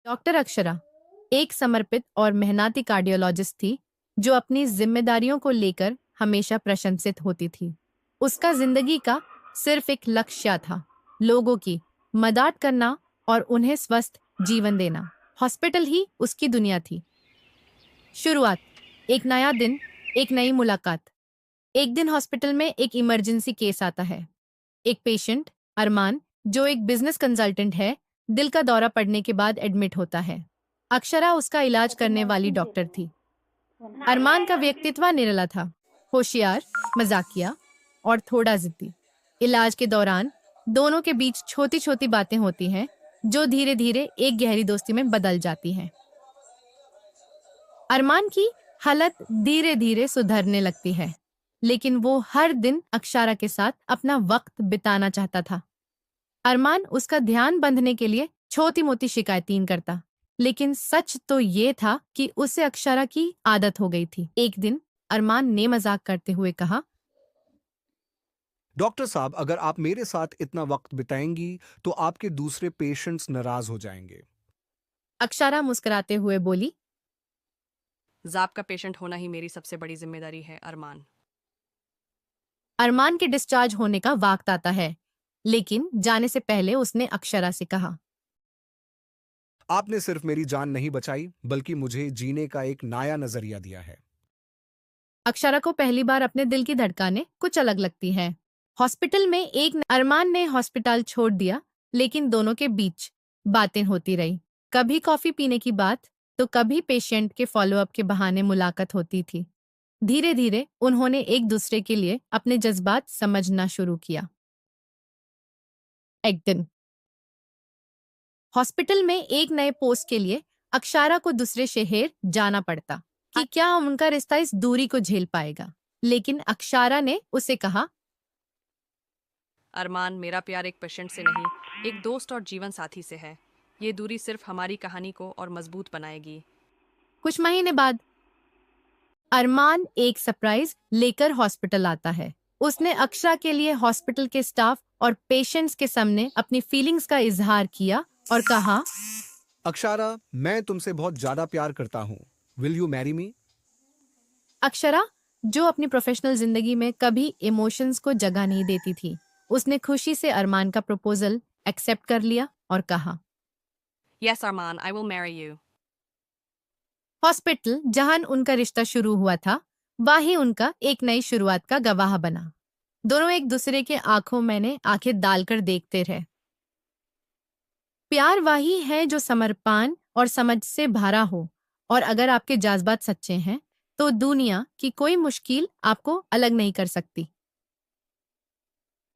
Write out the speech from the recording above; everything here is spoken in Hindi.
डॉक्टर अक्षरा एक समर्पित और मेहनती कार्डियोलॉजिस्ट थी जो अपनी जिम्मेदारियों को लेकर हमेशा प्रशंसित होती थी। उसका जिंदगी का सिर्फ एक लक्ष्य था, लोगों की मदद करना और उन्हें स्वस्थ जीवन देना। हॉस्पिटल ही उसकी दुनिया थी। शुरुआत, एक नया दिन, एक नई मुलाकात। एक दिन हॉस्पिटल में एक इमरजेंसी केस आता है। एक पेशेंट, अरमान, जो एक बिजनेस कंसल्टेंट है, दिल का दौरा पड़ने के बाद एडमिट होता है। अक्षरा उसका इलाज करने वाली डॉक्टर थी। अरमान का व्यक्तित्व निराला था, होशियार, मजाकिया और थोड़ा जिद्दी। इलाज के दौरान दोनों के बीच छोटी छोटी बातें होती हैं जो धीरे धीरे एक गहरी दोस्ती में बदल जाती हैं। अरमान की हालत धीरे धीरे सुधरने लगती है, लेकिन वो हर दिन अक्षरा के साथ अपना वक्त बिताना चाहता था। अरमान उसका ध्यान बंधने के लिए छोटी मोटी शिकायतें करता, लेकिन सच तो ये था कि उसे अक्षरा की आदत हो गई थी। एक दिन अरमान ने मजाक करते हुए कहा, डॉक्टर साहब, अगर आप मेरे साथ इतना वक्त बिताएंगी तो आपके दूसरे पेशेंट्स नाराज हो जाएंगे। अक्षरा मुस्कुराते हुए बोली। ज़ाब का पेशेंट होना ही मेरी सबसे बड़ी जिम्मेदारी है, अरमान। अरमान के डिस्चार्ज होने का वक्त आता है, लेकिन जाने से पहले उसने अक्षरा से कहा, आपने सिर्फ मेरी जान नहीं बचाई, बल्कि मुझे जीने का एक नया नजरिया दिया है। अक्षरा को पहली बार अपने दिल की धड़कनें कुछ अलग लगती हैं। हॉस्पिटल में अरमान ने हॉस्पिटल छोड़ दिया, लेकिन दोनों के बीच बातें होती रही। कभी कॉफी पीने की बात, तो कभी पेशेंट के फॉलोअप के बहाने मुलाकात होती थी। धीरे धीरे उन्होंने एक दूसरे के लिए अपने जज्बात समझना शुरू किया। एक दिन हॉस्पिटल में एक नए पोस्ट के लिए अक्षरा को दूसरे शहर जाना पड़ता कि क्या उनका रिश्ता इस दूरी को झेल पाएगा। लेकिन अक्षरा ने उसे कहा, अरमान, मेरा प्यार एक पेशेंट से नहीं, एक दोस्त और जीवन साथी से है। ये दूरी सिर्फ हमारी कहानी को और मजबूत बनाएगी। कुछ महीने बाद अरमान एक सरप्राइज लेकर हॉस्पिटल आता है। उसने अक्षरा के लिए हॉस्पिटल के स्टाफ और पेशेंट्स के सामने अपनी फीलिंग्स का इजहार किया और कहा, अक्षरा, मैं तुमसे बहुत ज्यादा प्यार करता हूँ। Will you marry me? Akshara, जो अपनी प्रोफेशनल जिंदगी में कभी इमोशंस को जगह नहीं देती थी, उसने खुशी से अरमान का प्रपोजल एक्सेप्ट कर लिया और कहा। Yes Armaan, I will marry you. Hospital जहां उनका रिश्ता शुरू हुआ था, वही उनका एक नई शुरुआत का गवाह बना। दोनों एक दूसरे के आंखों में आंखें डालकर देखते रहे। प्यार वही है जो समर्पण और समझ से भरा हो, और अगर आपके जज्बात सच्चे हैं, तो दुनिया की कोई मुश्किल आपको अलग नहीं कर सकती।